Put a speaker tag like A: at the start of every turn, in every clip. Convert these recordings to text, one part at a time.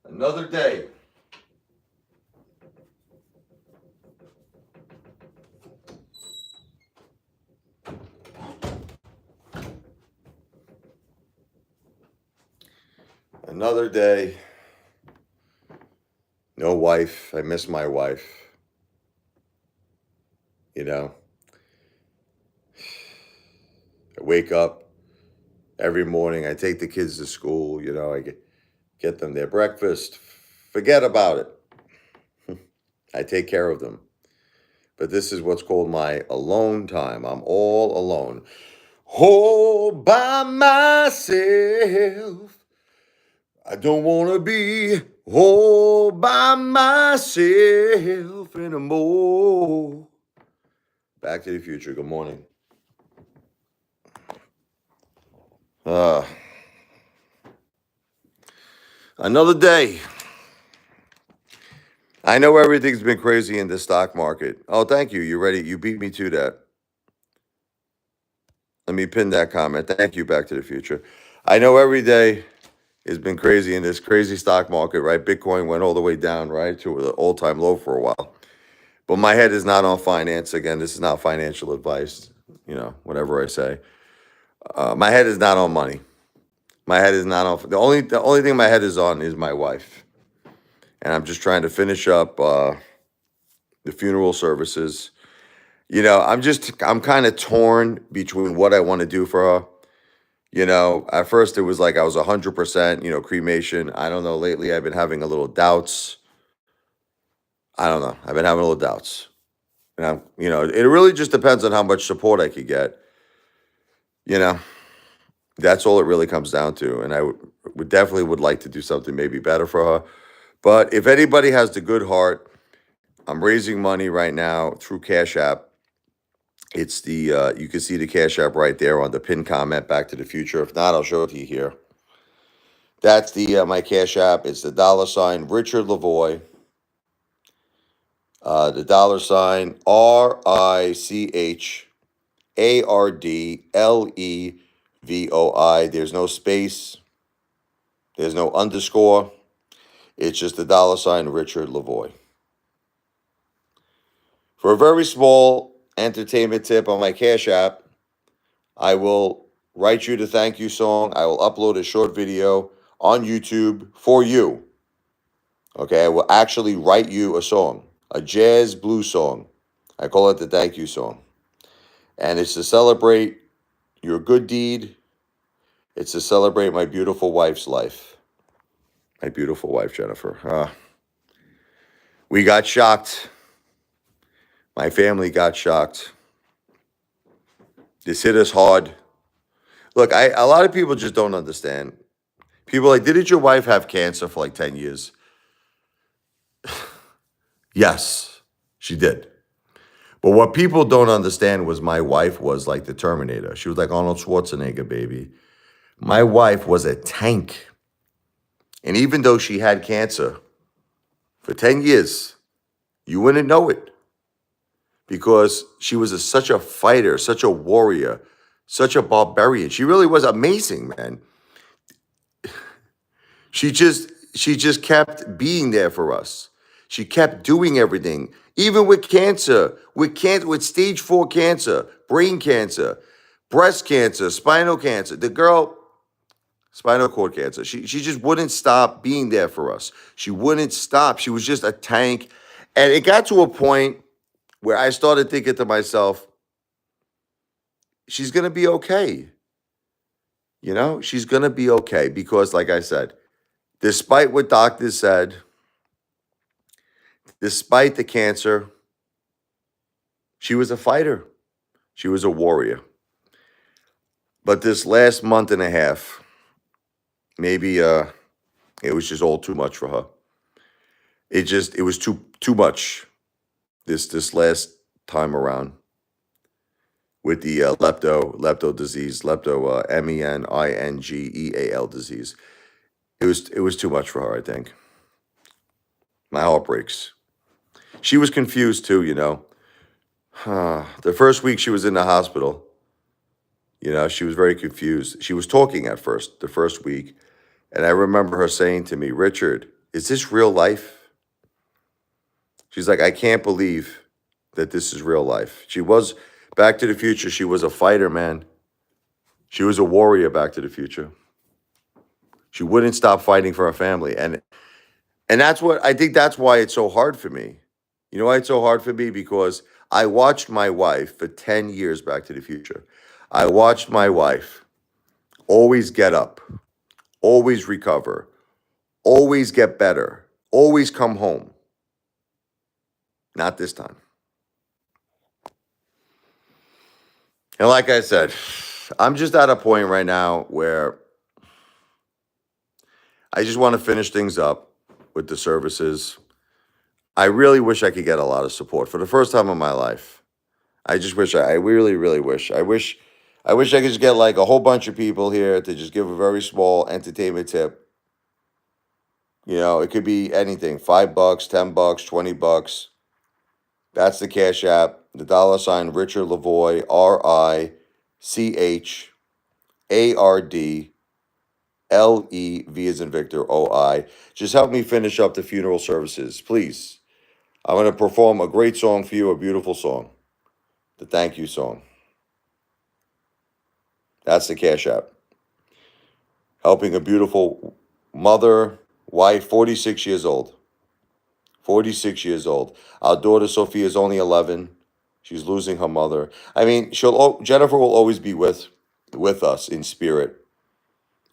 A: Another day. Another day. No wife. I miss my wife. You know, I wake up every morning. I take the kids to school. I get them their breakfast. Forget about it. I take care of them. But this is what's called my alone time. I'm all alone. All by myself. I don't want to be all by myself anymore. Back to the Future. Good morning. Uh, Another day. I know everything's been crazy in the stock market. Oh, thank you. You ready? You beat me to that. Let me pin that comment. Thank you, Back to the Future. I know every day has been crazy in this crazy stock market, right? Bitcoin went all the way down, right, to an all-time low for a while. But my head is not on finance. Again, this is not financial advice, whatever I say. My head is not on money. My head is not on. The only thing my head is on is my wife. And I'm just trying to finish up the funeral services. I'm kind of torn between what I want to do for her. At first it was like I was 100%, cremation. I don't know. Lately I've been having a little doubts. I don't know. I've been having a little doubts. And it really just depends on how much support I could get. You know, that's all it really comes down to. And I would definitely would like to do something maybe better for her. But if anybody has the good heart, I'm raising money right now through Cash App. It's you can see the Cash App right there on the pin comment, Back to the Future. If not, I'll show it to you here. That's the my Cash App. It's the $ Richard Lavoie. The $ RICHARDLEVOI. There's no space. There's no underscore. It's just the $ Richard Lavoie. For a very small entertainment tip on my Cash App, I will write you the thank you song. I will upload a short video on YouTube for you. Okay, I will actually write you a song, a jazz blues song. I call it the thank you song. And it's to celebrate your good deed. It's to celebrate my beautiful wife's life. My beautiful wife, Jennifer. We got shocked. My family got shocked. This hit us hard. Look, a lot of people just don't understand. People are like, didn't your wife have cancer for like 10 years? Yes, she did. But what people don't understand was my wife was like the Terminator. She was like Arnold Schwarzenegger, baby. My wife was a tank. And even though she had cancer for 10 years, you wouldn't know it. Because she was such a fighter, such a warrior, such a barbarian. She really was amazing, man. She just kept being there for us. She kept doing everything, even with cancer, with stage 4 cancer, brain cancer, breast cancer, spinal cancer. The girl, spinal cord cancer. She just wouldn't stop being there for us. She wouldn't stop. She was just a tank. And it got to a point where I started thinking to myself, she's going to be okay. She's going to be okay because, like I said, despite what doctors said, despite the cancer, she was a fighter. She was a warrior. But this last month and a half, maybe it was just all too much for her. It was too much this last time around with the lepto disease, MENINGEAL disease. It was too much for her, I think. My heart breaks. She was confused too, The first week she was in the hospital, she was very confused. She was talking at first, the first week. And I remember her saying to me, Richard, Is this real life? She's like, I can't believe that this is real life. She was Back to the Future. She was a fighter, man. She was a warrior, Back to the Future. She wouldn't stop fighting for her family. And that's what I think that's why it's so hard for me. You know why it's so hard for me? Because I watched my wife for 10 years, Back to the Future. I watched my wife always get up, always recover, always get better, always come home. Not this time. And like I said, I'm just at a point right now where I just want to finish things up with the services. I really wish I could get a lot of support for the first time in my life. I just wish I really, really wish. I wish I could just get like a whole bunch of people here to just give a very small entertainment tip. You know, it could be anything, $5, $10, $20. That's the Cash App, the $ Richard Lavoy, RICHARDLEV as in Victor, OI. Just help me finish up the funeral services, please. I'm going to perform a great song for you, a beautiful song, the thank you song. That's the Cash App. Helping a beautiful mother, wife, 46 years old. 46 years old. Our daughter Sophia is only 11. She's losing her mother. I mean, Jennifer will always be with us in spirit,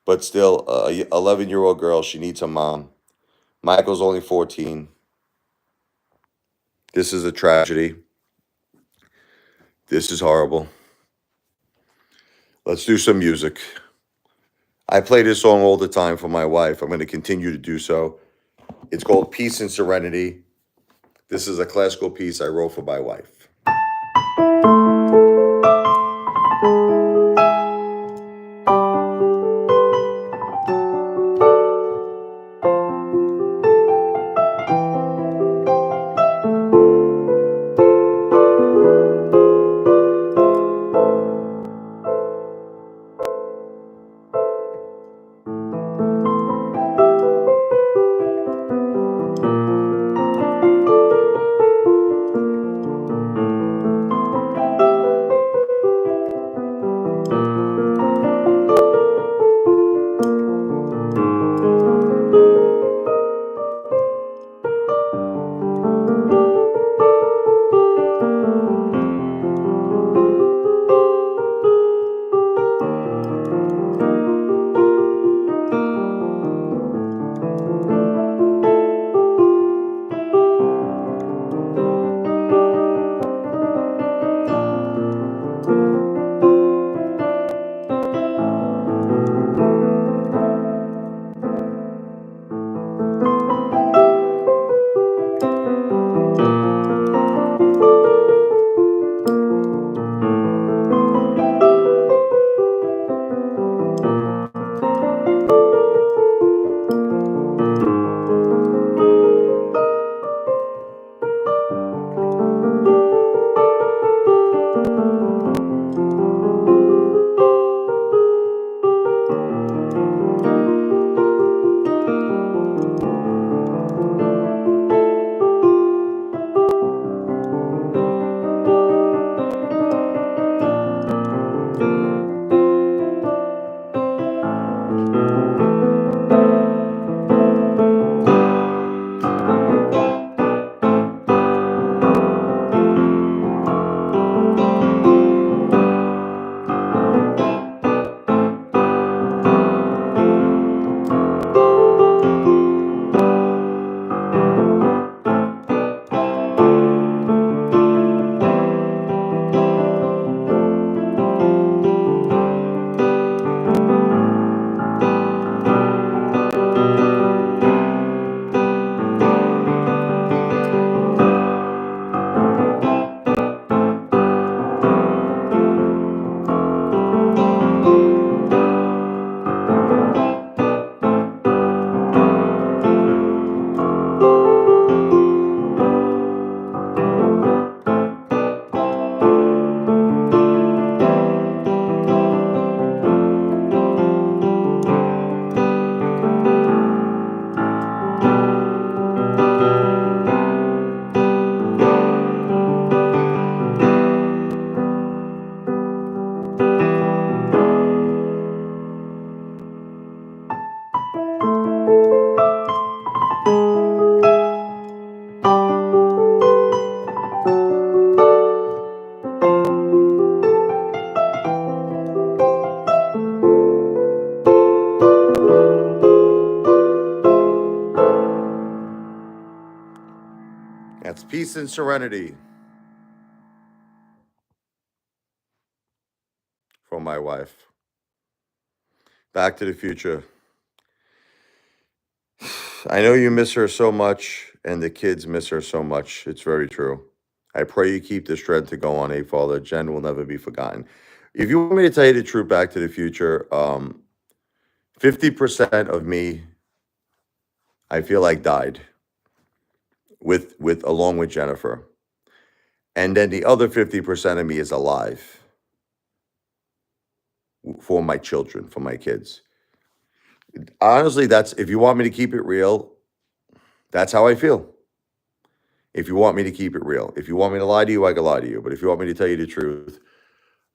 A: but still, a 11-year-old girl. She needs her mom. Michael's only 14. This is a tragedy. This is horrible. Let's do some music. I play this song all the time for my wife. I'm going to continue to do so. It's called Peace and Serenity. This is a classical piece I wrote for my wife. That's peace and serenity from my wife. Back to the Future. I know you miss her so much, and the kids miss her so much. It's very true. I pray you keep the strength to go on, Apefather. Jen will never be forgotten. If you want me to tell you the truth, Back to the Future, 50% of me, I feel like died with along with Jennifer. And then the other 50% of me is alive for my children, for my kids. Honestly, that's, if you want me to keep it real, that's how I feel. If you want me to keep it real. If you want me to lie to you, I can lie to you. But if you want me to tell you the truth,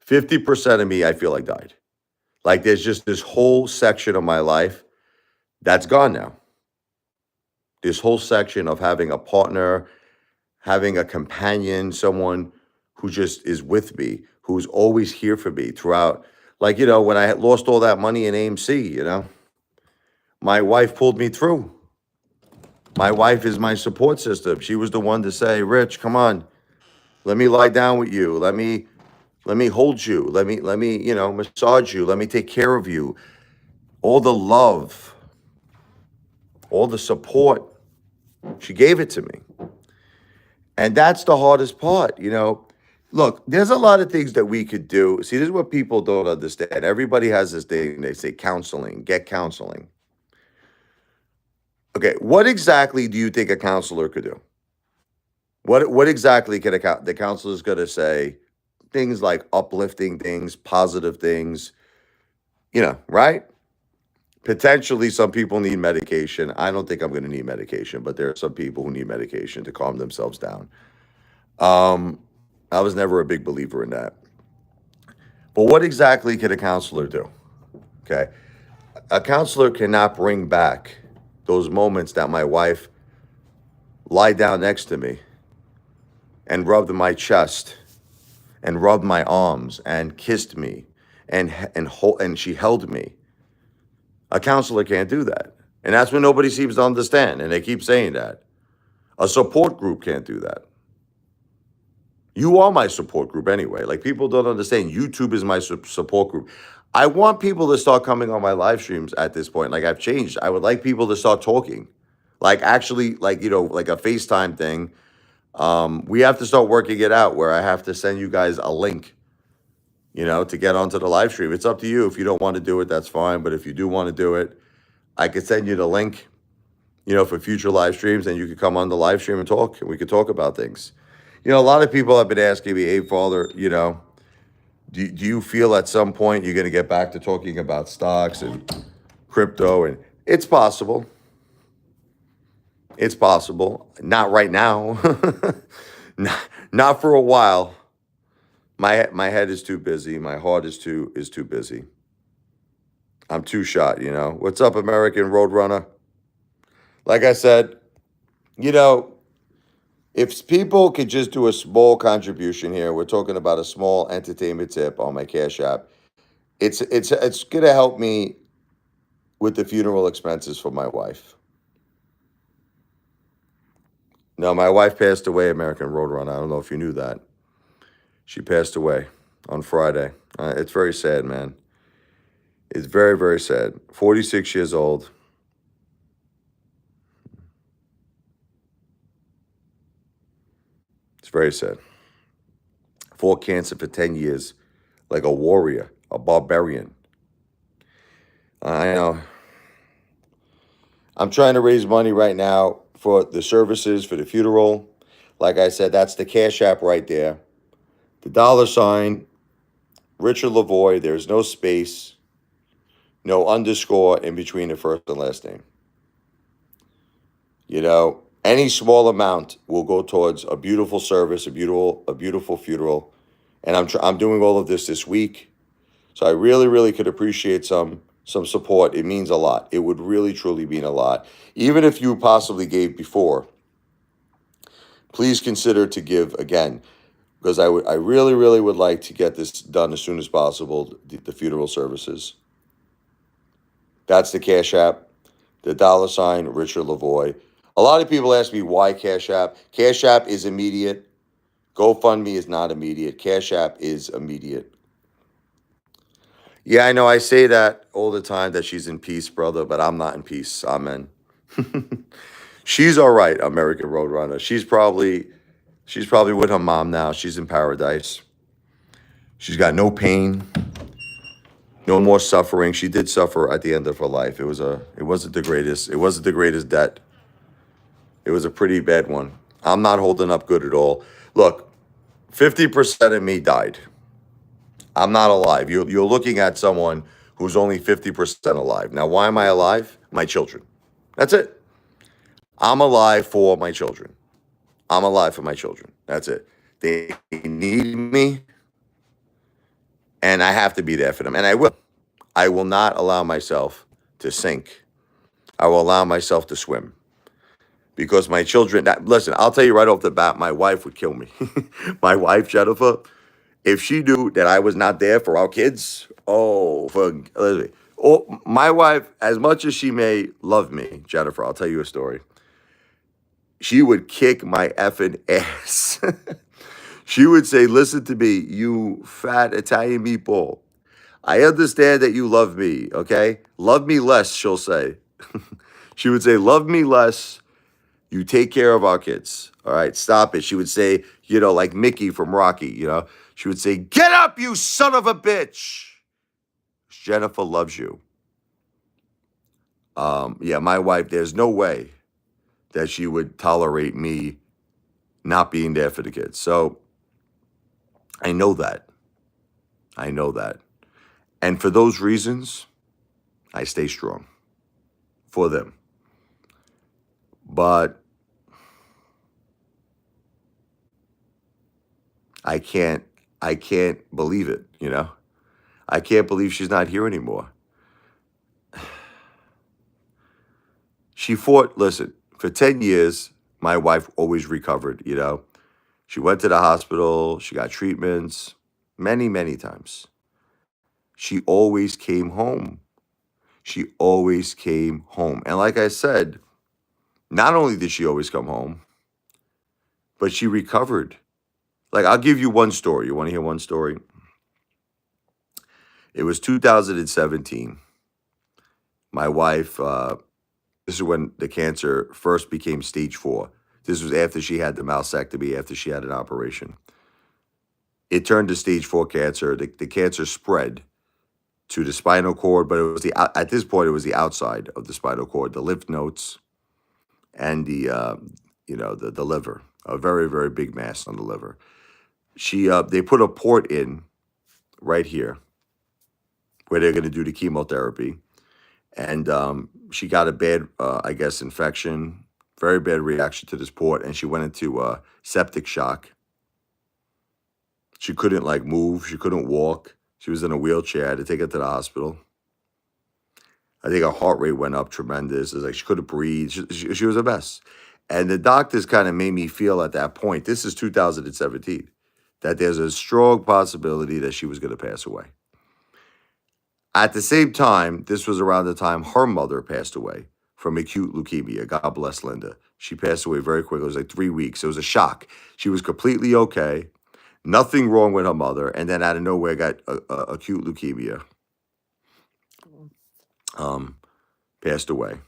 A: 50% of me, I feel like died. Like there's just this whole section of my life that's gone now. This whole section of having a partner, having a companion, someone who just is with me, who's always here for me throughout. Like, when I had lost all that money in AMC, my wife pulled me through. My wife is my support system. She was the one to say, Rich, come on, let me lie down with you. Let me hold you. Let me, massage you. Let me take care of you. All the love, all the support, she gave it to me. And that's the hardest part, Look, there's a lot of things that we could do. See, this is what people don't understand. Everybody has this thing, they say counseling, get counseling. Okay, what exactly do you think a counselor could do? What exactly can the counselor is going to say? Things like uplifting things, positive things, right? Potentially, some people need medication. I don't think I'm going to need medication, but there are some people who need medication to calm themselves down. I was never a big believer in that. But what exactly can a counselor do? Okay. A counselor cannot bring back those moments that my wife lied down next to me and rubbed my chest and rubbed my arms and kissed me and she held me. A counselor can't do that. And that's what nobody seems to understand. And they keep saying that. A support group can't do that. You are my support group anyway. Like, people don't understand. YouTube is my support group. I want people to start coming on my live streams at this point. Like, I've changed. I would like people to start talking. Like, actually, like a FaceTime thing. We have to start working it out where I have to send you guys a link, to get onto the live stream. It's up to you. If you don't want to do it, that's fine. But if you do want to do it, I could send you the link, for future live streams, and you could come on the live stream and talk, and we could talk about things. A lot of people have been asking me, Apefather, do you feel at some point you're going to get back to talking about stocks and crypto? And it's possible. It's possible. Not right now. Not for a while. My head is too busy. My heart is too busy. I'm too shot, What's up, American Roadrunner? Like I said, if people could just do a small contribution here, we're talking about a small entertainment tip on my Cash App. It's going to help me with the funeral expenses for my wife. No, my wife passed away, American Roadrunner. I don't know if you knew that. She passed away on Friday. It's very sad, man. It's very, very sad. 46 years old. It's very sad. Fought cancer for 10 years, like a warrior, a barbarian. I know. I'm trying to raise money right now for the services for the funeral. Like I said, that's the Cash App right there. The $ Richard Lavoie. There's no space, no underscore in between the first and last name. Any small amount will go towards a beautiful service, a beautiful funeral. And I'm doing all of this week. So I really, really could appreciate some support. It means a lot. It would really, truly mean a lot. Even if you possibly gave before, please consider to give again, because I really, really would like to get this done as soon as possible, the funeral services. That's the Cash App, the $ Richard Lavoie. A lot of people ask me why Cash App. Cash App is immediate. GoFundMe is not immediate. Cash App is immediate. Yeah, I know I say that all the time that she's in peace, brother, but I'm not in peace. Amen. She's all right, American Roadrunner. She's probably with her mom now. She's in paradise. She's got no pain, no more suffering. She did suffer at the end of her life. It wasn't the greatest debt. It was a pretty bad one. I'm not holding up good at all. Look, 50% of me died. I'm not alive. You're looking at someone who's only 50% alive. Now, why am I alive? My children. That's it. I'm alive for my children. I'm alive for my children. That's it. They need me, and I have to be there for them. And I will. I will not allow myself to sink. I will allow myself to swim. Because my children, listen, I'll tell you right off the bat, my wife would kill me. My wife, Jennifer, if she knew that I was not there for our kids, my wife, as much as she may love me, Jennifer, I'll tell you a story. She would kick my effing ass. She would say, listen to me, you fat Italian meatball. I understand that you love me, okay? Love me less, she'll say. She would say, love me less. You take care of our kids. All right, stop it. She would say, like Mickey from Rocky, she would say, get up, you son of a bitch. Jennifer loves you. Yeah, my wife, there's no way that she would tolerate me not being there for the kids. So I know that. I know that. And for those reasons, I stay strong for them. But I can't believe it, I can't believe she's not here anymore. She fought, listen, for 10 years, my wife always recovered, She went to the hospital, she got treatments many, many times. She always came home. She always came home. And like I said, not only did she always come home, but she recovered. Like, I'll give you one story. You want to hear one story? It was 2017. My wife, this is when the cancer first became stage 4. This was after she had the mastectomy, after she had an operation. It turned to stage 4 cancer. The cancer spread to the spinal cord, but it was at this point, it was the outside of the spinal cord, the lymph nodes, and the liver, a very, very big mass on the liver. They put a port in right here where they're going to do the chemotherapy. And she got a bad, I guess, infection, very bad reaction to this port, and she went into septic shock. She couldn't move. She couldn't walk. She was in a wheelchair. I had to take her to the hospital. I think her heart rate went up tremendous. It was like she couldn't breathe. She was a mess. And the doctors kind of made me feel at that point, this is 2017, that there's a strong possibility that she was going to pass away. At the same time, this was around the time her mother passed away from acute leukemia. God bless Linda. She passed away very quickly. It was like 3 weeks. It was a shock. She was completely okay. Nothing wrong with her mother. And then out of nowhere got acute leukemia. Passed away.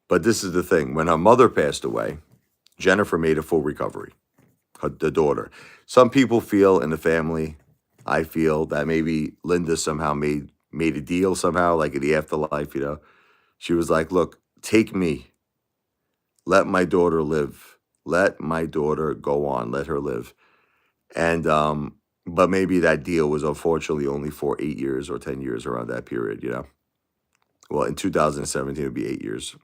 A: But this is the thing. When her mother passed away, Jennifer made a full recovery. The daughter. Some people feel in the family, I feel that maybe Linda somehow made a deal somehow, like in the afterlife, She was like, look, take me. Let my daughter live. Let my daughter go on. Let her live. And, but maybe that deal was unfortunately only for 8 years or 10 years around that period, Well, in 2017, it would be 8 years.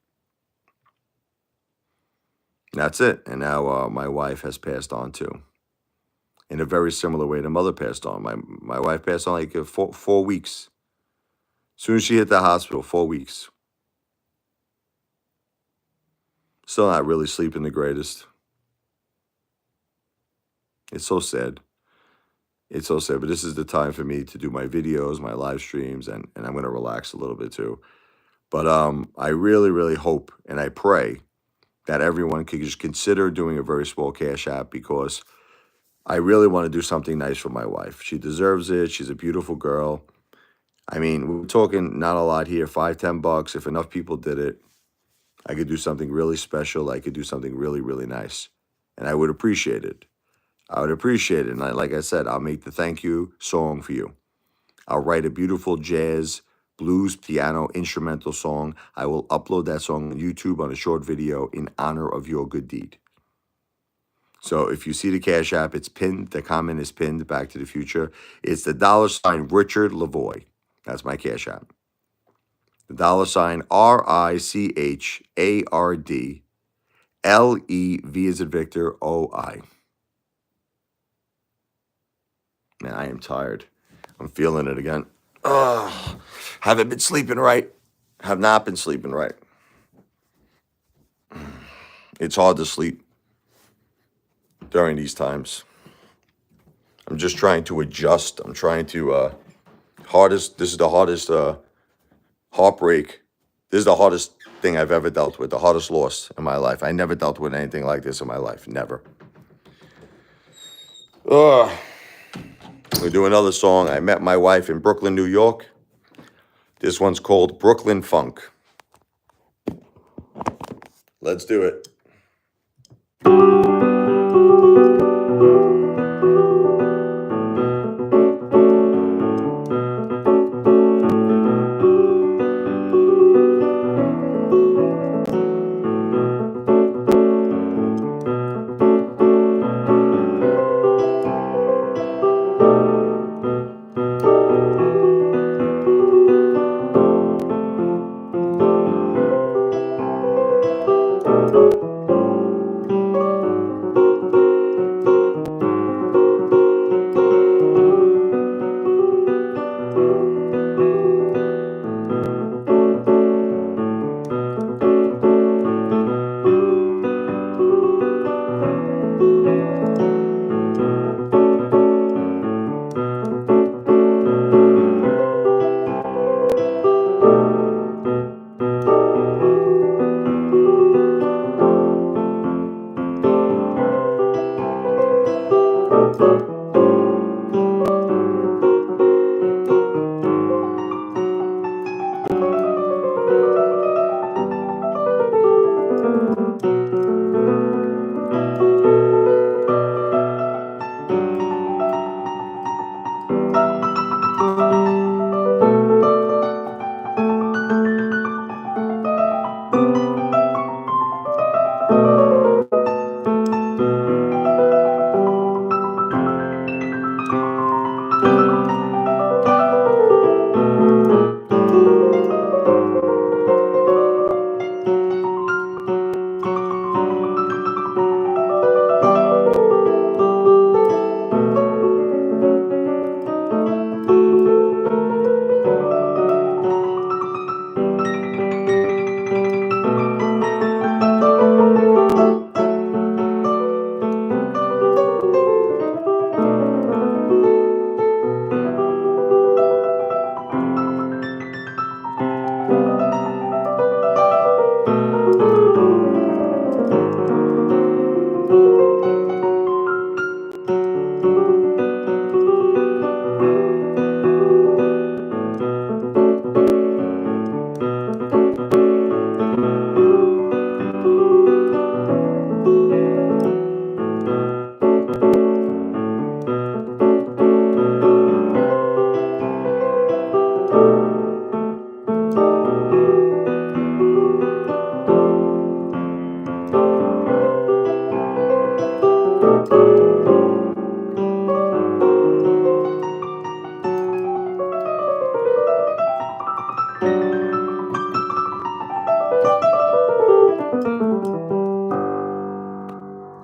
A: That's it. And now my wife has passed on too. In a very similar way the mother passed on. My wife passed on like 4 weeks. As soon as she hit the hospital, 4 weeks. Still not really sleeping the greatest. It's so sad. It's so sad. But this is the time for me to do my videos, my live streams, and I'm going to relax a little bit too. But I really, really hope and I pray that everyone could just consider doing a very small Cash App, because I really want to do something nice for my wife. She deserves it. She's a beautiful girl. I mean, we're talking not a lot here, $5, $10. If enough people did it, I could do something really special. I could do something really, really nice. And I would appreciate it. I would appreciate it. And like I said, I'll make the thank you song for you. I'll write a beautiful jazz, blues, piano, instrumental song. I will upload that song on YouTube on a short video in honor of your good deed. So if you see the Cash App, it's pinned. The comment is pinned, Back to the Future. It's the $ Richard Lavoie. That's my Cash App. The $ RICHARD LEV as in Victor OI. Man, I am tired. I'm feeling it again. Ugh. Haven't been sleeping right. Have not been sleeping right. It's hard to sleep during these times. I'm just trying to adjust. I'm trying to this is the hardest heartbreak. This is the hardest thing I've ever dealt with, the hardest loss in my life. I never dealt with anything like this in my life. Never. Ugh. We'll do another song. I met my wife in Brooklyn, New York. This one's called Brooklyn Funk. Let's do it.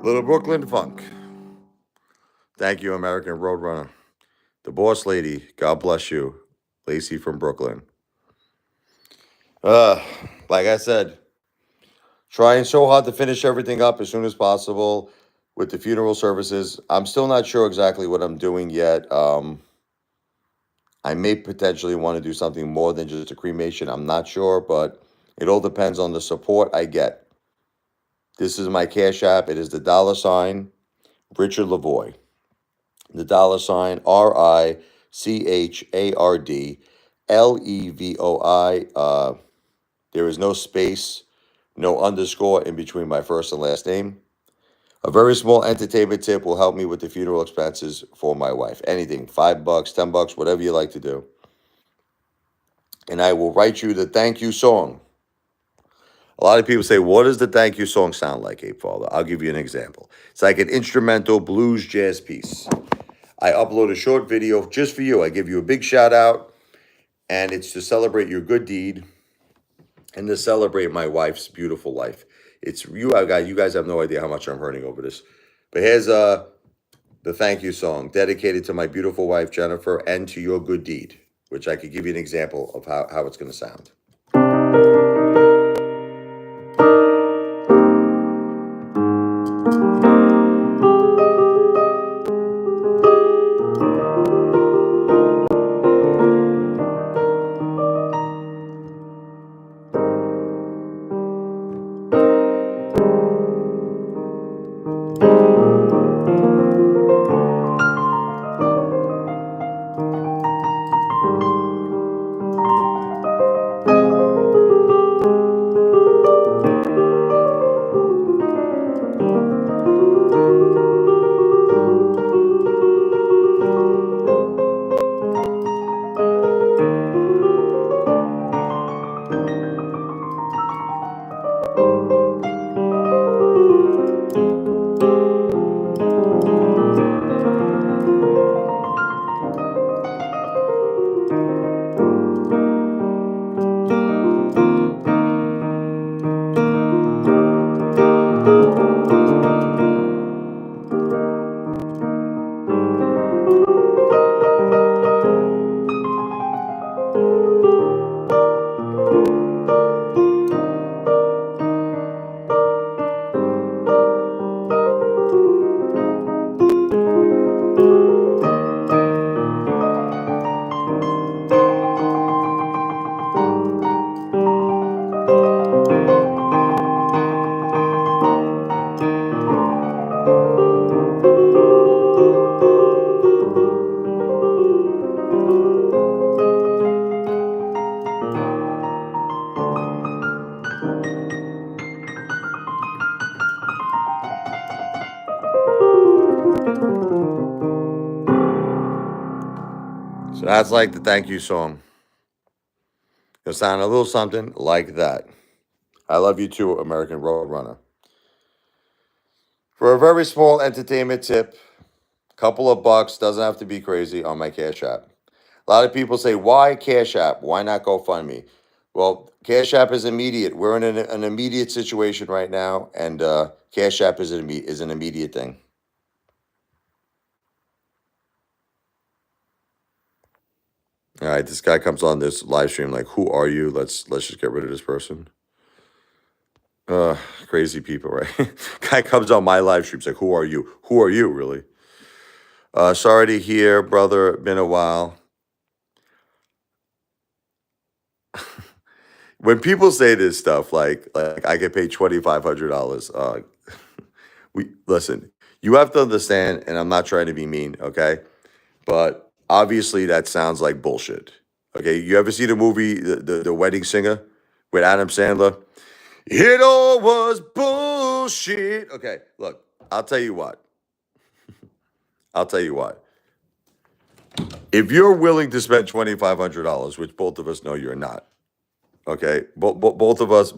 A: Little Brooklyn Funk. Thank you, American Roadrunner. The boss lady, God bless you. Lacey from Brooklyn. Like I said, trying so hard to finish everything up as soon as possible with the funeral services. I'm still not sure exactly what I'm doing yet. I may potentially want to do something more than just a cremation. I'm not sure, but it all depends on the support I get. This is my Cash App. It is the $ Richard Lavoy. The $ RICHARD LEVOI. There is no space, no underscore in between my first and last name. A very small entertainment tip will help me with the funeral expenses for my wife. Anything, $5, $10, whatever you like to do. And I will write you the thank you song. A lot of people say, what does the thank you song sound like, Apefather? I'll give you an example. It's like an instrumental blues jazz piece. I upload a short video just for you. I give you a big shout out, and it's to celebrate your good deed and to celebrate my wife's beautiful life. It's you, you guys have no idea how much I'm hurting over this. But here's the thank you song dedicated to my beautiful wife, Jennifer, and to your good deed, which I could give you an example of how it's going to sound. So that's like the thank you song. It'll sound a little something like that. I love you too, American Roadrunner. For a very small entertainment tip, couple of bucks, doesn't have to be crazy, on my Cash App. A lot of people say, why Cash App? Why not GoFundMe? Well, Cash App is immediate. We're in an immediate situation right now, and Cash App is an immediate thing. All right, this guy comes on this live stream like, who are you? Let's just get rid of this person. Crazy people, right? Guy comes on my live streams like, who are you? Who are you, really? Sorry to hear, brother. Been a while. When people say this stuff, like I get paid $2,500. We listen. You have to understand, and I'm not trying to be mean, okay? But obviously, that sounds like bullshit. Okay, you ever see the movie The Wedding Singer with Adam Sandler? It all was bullshit. Okay, look, I'll tell you what. I'll tell you what. If you're willing to spend $2,500, which both of us know you're not, okay, both of us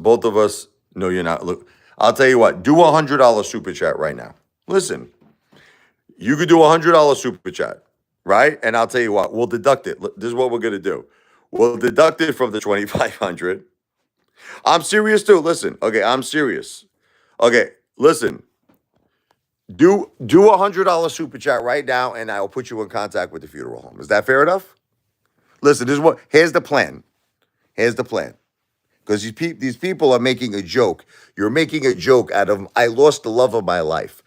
A: know you're not. Look, I'll tell you what. Do $100 super chat right now. Listen, you could do $100 super chat, right? And I'll tell you what. We'll deduct it. This is what we're gonna do. We'll deduct it from the 2,500. I'm serious too. Listen, okay, I'm serious. Okay, listen. Do $100 super chat right now, and I will put you in contact with the funeral home. Is that fair enough? Listen, here's the plan. Here's the plan. Because these people are making a joke. You're making a joke out of, I lost the love of my life.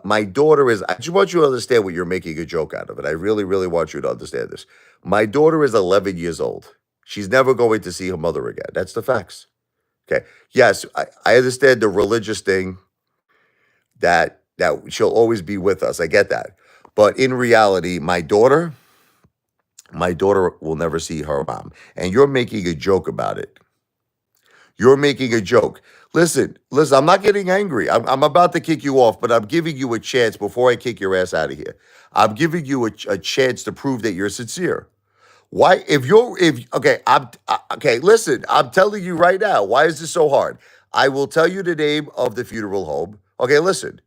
A: My daughter is, I just want you to understand what you're making a joke out of it. I really, really want you to understand this. My daughter is 11 years old. She's never going to see her mother again. That's the facts. Okay. Yes, I understand the religious thing that she'll always be with us. I get that. But in reality, my daughter will never see her mom. And you're making a joke about it. You're making a joke. Listen, I'm not getting angry. I'm about to kick you off, but I'm giving you a chance before I kick your ass out of here. I'm giving you a chance to prove that you're sincere. Why, if okay, okay, listen, I'm telling you right now, why is this so hard? I will tell you the name of the funeral home. Okay, listen,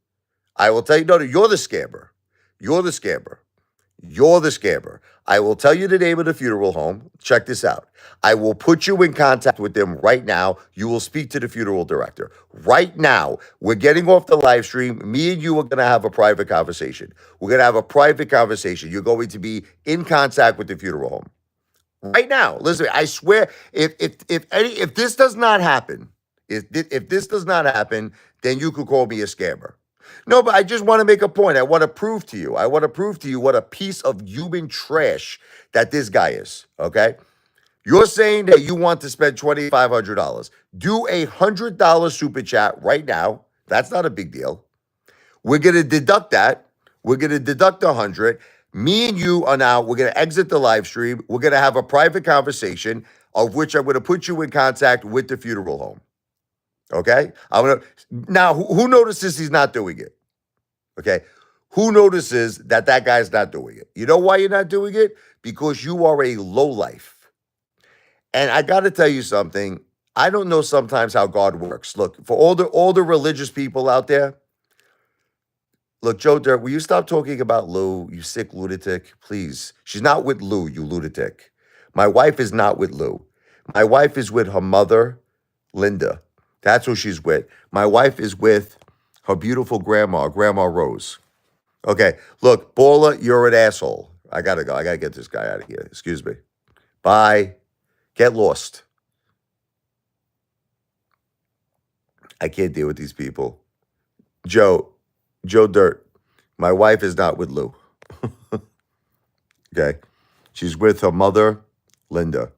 A: I will tell you, no, you're the scammer. You're the scammer. You're the scammer. I will tell you the name of the funeral home. Check this out. I will put you in contact with them right now. You will speak to the funeral director. Right now, we're getting off the live stream. Me and you are going to have a private conversation. We're going to have a private conversation. You're going to be in contact with the funeral home. Right now, listen. I swear, if this does not happen, if this does not happen, then you could call me a scammer. No, but I just want to make a point. I want to prove to you. I want to prove to you what a piece of human trash that this guy is. Okay, you're saying that you want to spend $2,500. Do $100 super chat right now. That's not a big deal. We're going to deduct that. We're going to deduct 100. Me and you are now, we're going to exit the live stream. We're going to have a private conversation of which I'm going to put you in contact with the funeral home. Okay? I'm going to, now, who notices he's not doing it? Okay? Who notices that that guy's not doing it? You know why you're not doing it? Because you are a lowlife. And I got to tell you something. I don't know sometimes how God works. Look, for all the religious people out there, look, Joe Dirt, will you stop talking about Lou, you sick lunatic? Please. She's not with Lou, you lunatic. My wife is not with Lou. My wife is with her mother, Linda. That's who she's with. My wife is with her beautiful grandma, Grandma Rose. Okay, look, Baller, you're an asshole. I gotta go. I gotta get this guy out of here. Excuse me. Bye. Get lost. I can't deal with these people. Joe Dirt, my wife is not with Lou. Okay. She's with her mother, Linda.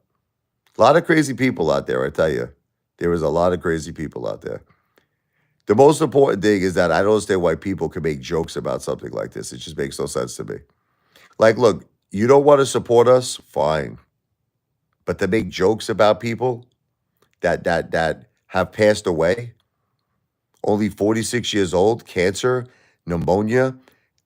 A: A lot of crazy people out there, I tell you. There is a lot of crazy people out there. The most important thing is that I don't understand why people can make jokes about something like this. It just makes no sense to me. Like, look, you don't want to support us? Fine. But to make jokes about people that have passed away, only 46 years old, cancer, pneumonia,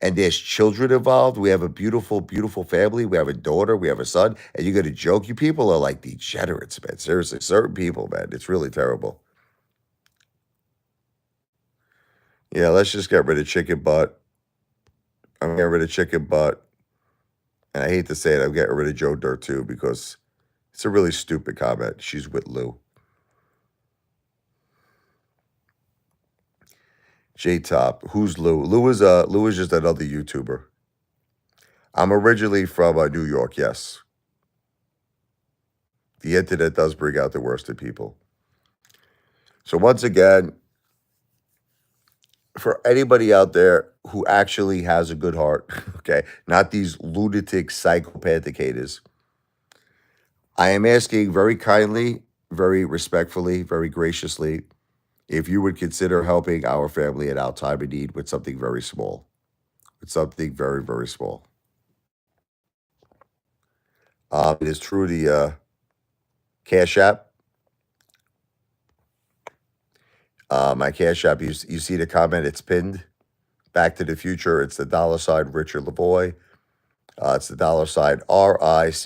A: and there's children involved. We have a beautiful, beautiful family. We have a daughter. We have a son. And you're going to joke? You people are like degenerates, man. Seriously, certain people, man. It's really terrible. Yeah, let's just get rid of chicken butt. I'm getting rid of chicken butt. And I hate to say it, I'm getting rid of Joe Dirt too because it's a really stupid comment. She's with Lou. J Top, who's Lou? Lou is just another YouTuber. I'm originally from New York. Yes, the internet does bring out the worst in people. So once again, for anybody out there who actually has a good heart, okay, not these lunatic psychopathic haters, I am asking very kindly, very respectfully, very graciously, if you would consider helping our family at our time of need with something very small, with something very, very small. It is true the Cash App. My Cash App, you see the comment, it's pinned. Back to the Future, it's the $ Richard Lavoie. It's the $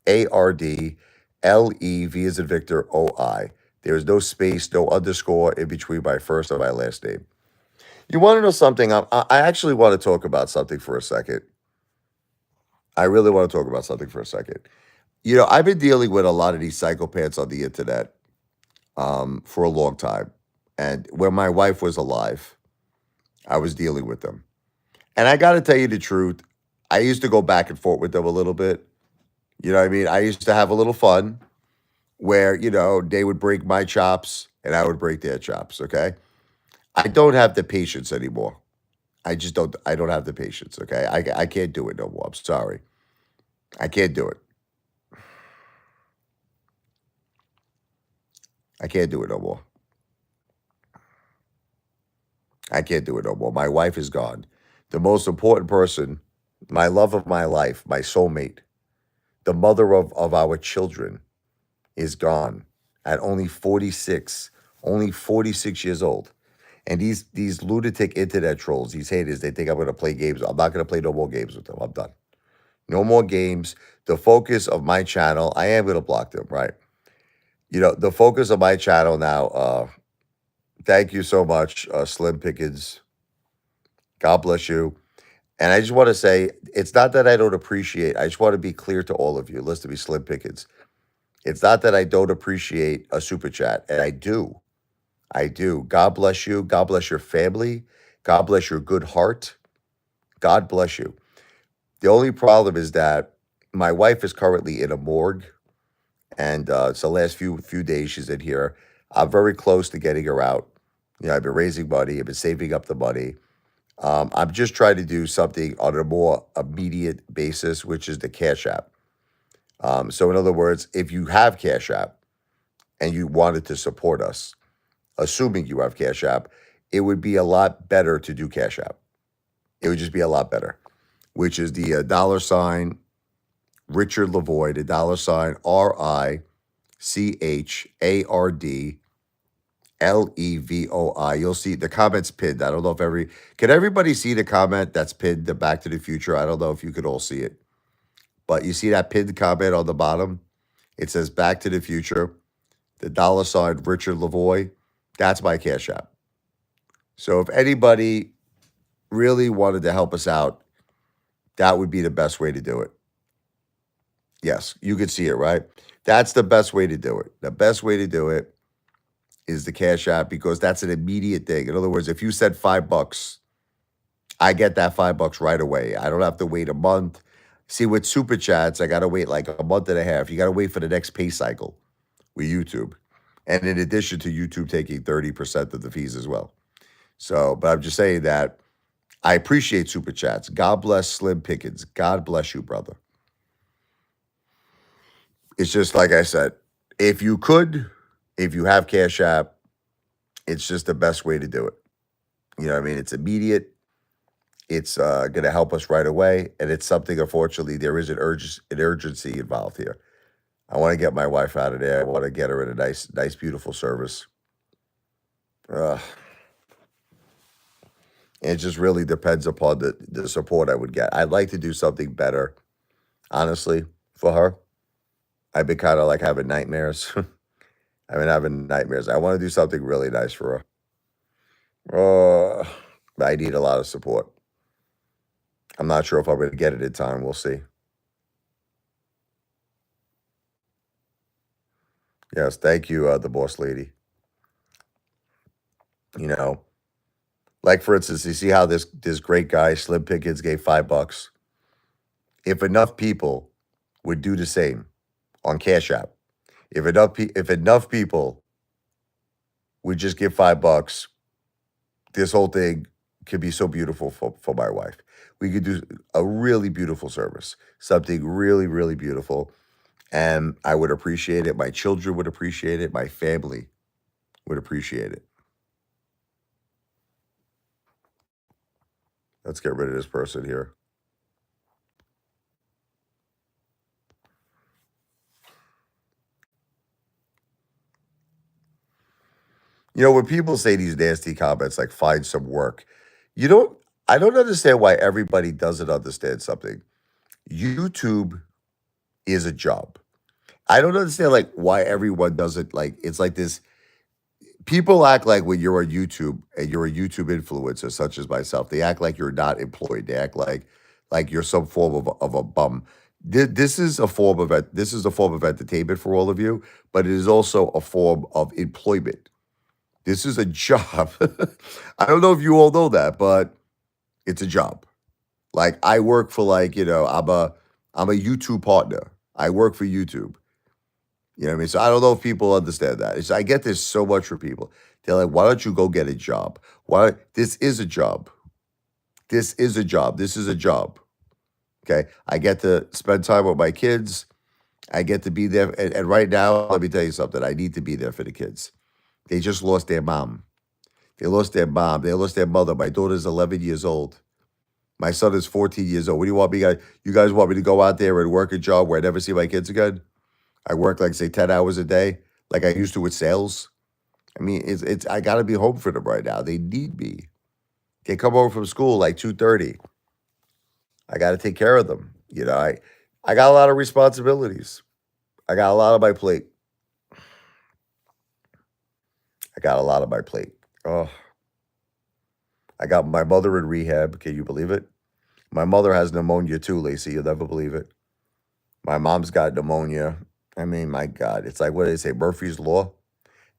A: RICHARDLEV as in Victor OI. There is no space, no underscore in between my first and my last name. You want to know something? I actually want to talk about something for a second. I really want to talk about something for a second. You know, I've been dealing with a lot of these psychopaths on the internet for a long time. And when my wife was alive, I was dealing with them. And I got to tell you the truth, I used to go back and forth with them a little bit. You know what I mean? I used to have a little fun where, they would break my chops and I would break their chops, okay? I don't have the patience anymore. I don't have the patience, okay? I can't do it no more. I'm sorry. I can't do it. I can't do it no more. I can't do it no more. My wife is gone. The most important person, my love of my life, my soulmate, the mother of our children is gone at only 46 years old. And these lunatic internet trolls, these haters, they think I'm gonna play games. I'm not gonna play no more games with them. I'm done. No more games. The focus of my channel, I am gonna block them, right? The focus of my channel now, thank you so much, Slim Pickens. God bless you. And I just want to say, it's not that I don't appreciate, I just want to be clear to all of you. Listen to me, Slim Pickens. It's not that I don't appreciate a super chat, and I do. I do. God bless you. God bless your family. God bless your good heart. God bless you. The only problem is that my wife is currently in a morgue, and it's the last few days she's in here. I'm very close to getting her out. I've been raising money. I've been saving up the money. I'm just trying to do something on a more immediate basis, which is the Cash App. So in other words, if you have Cash App and you wanted to support us, assuming you have Cash App, it would be a lot better to do Cash App. It would just be a lot better, which is the $ Richard Lavoy, the $RiCHARDLEVOI. You'll see the comments pinned. I don't know if can everybody see the comment that's pinned, the Back to the Future? I don't know if you could all see it, but you see that pinned comment on the bottom? It says Back to the Future, the $ Richard Lavoy. That's my Cash App. So if anybody really wanted to help us out, that would be the best way to do it. Yes, you could see it, right? That's the best way to do it. The best way to do it is the Cash App, because that's an immediate thing. In other words, if you said $5, I get that $5 right away. I don't have to wait a month. See, with super chats, I got to wait like a month and a half. You got to wait for the next pay cycle with YouTube. And in addition to YouTube taking 30% of the fees as well. So, but I'm just saying that I appreciate super chats. God bless Slim Pickens. God bless you, brother. It's just like I said, if you have Cash App, it's just the best way to do it. You know what I mean? It's immediate. It's going to help us right away. And it's something, unfortunately, there is an urgency involved here. I want to get my wife out of there. I want to get her in a nice, beautiful service. And it just really depends upon the support I would get. I'd like to do something better, honestly, for her. I've been kind of like having nightmares. I've been having nightmares. I want to do something really nice for her. I need a lot of support. I'm not sure if I'm going to get it in time. We'll see. Yes, thank you, the boss lady. Like for instance, you see how this great guy, Slim Pickens, gave $5. If enough people would do the same on Cash App, if enough people would just give $5, this whole thing could be so beautiful for my wife. We could do a really beautiful service, something really, really beautiful. And I would appreciate it. My children would appreciate it. My family would appreciate it. Let's get rid of this person here. When people say these nasty comments like find some work, I don't understand why everybody doesn't understand something. YouTube is a job. I don't understand like why everyone doesn't like it's like this. People act like when you're on YouTube and you're a YouTube influencer, such as myself, they act like you're not employed. They act like you're some form of a bum. This is a form of entertainment for all of you, but it is also a form of employment. This is a job. I don't know if you all know that, but it's a job. Like I work for I'm a YouTube partner. I work for YouTube. You know what I mean? So I don't know if people understand that. I get this so much from people. They're like, why don't you go get a job? This is a job. This is a job. This is a job. Okay. I get to spend time with my kids. I get to be there. And right now, let me tell you something. I need to be there for the kids. They just lost their mom. They lost their mom. They lost their mother. My daughter's 11 years old. My son is 14 years old. What do you want me guys? You guys want me to go out there and work a job where I never see my kids again? I work like say 10 hours a day, like I used to with sales. I mean, it's I gotta be home for them right now. They need me. They come home from school like 2:30. I gotta take care of them. I got a lot of responsibilities. I got a lot on my plate. I got a lot on my plate. Oh, I got my mother in rehab. Can you believe it? My mother has pneumonia too, Lacey. You'll never believe it. My mom's got pneumonia. I mean, my God, it's like what do they say? Murphy's Law.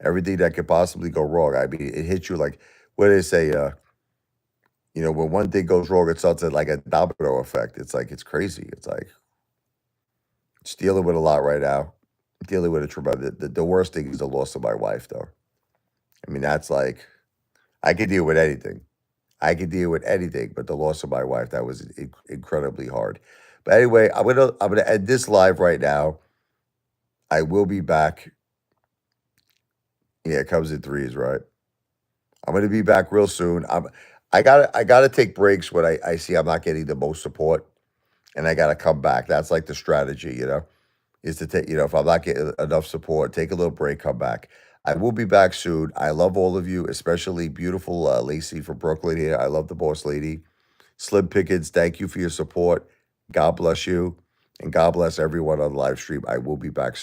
A: Everything that could possibly go wrong. I mean, it hits you like what do they say? When one thing goes wrong, it starts at like a domino effect. It's like it's crazy. It's like it's dealing with a lot right now. Dealing with a tremendous. The worst thing is the loss of my wife, though. I mean, that's like I could deal with anything. I could deal with anything, but the loss of my wife, that was incredibly hard. But anyway, I'm gonna end this live right now. I will be back. Yeah, it comes in threes, right? I'm gonna be back real soon. I gotta take breaks when I see I'm not getting the most support, and I gotta come back. That's like the strategy, is to take, if I'm not getting enough support, take a little break, come back. I will be back soon. I love all of you, especially beautiful Lacey from Brooklyn here. I love the boss lady. Slim Pickens, thank you for your support. God bless you. And God bless everyone on the live stream. I will be back soon.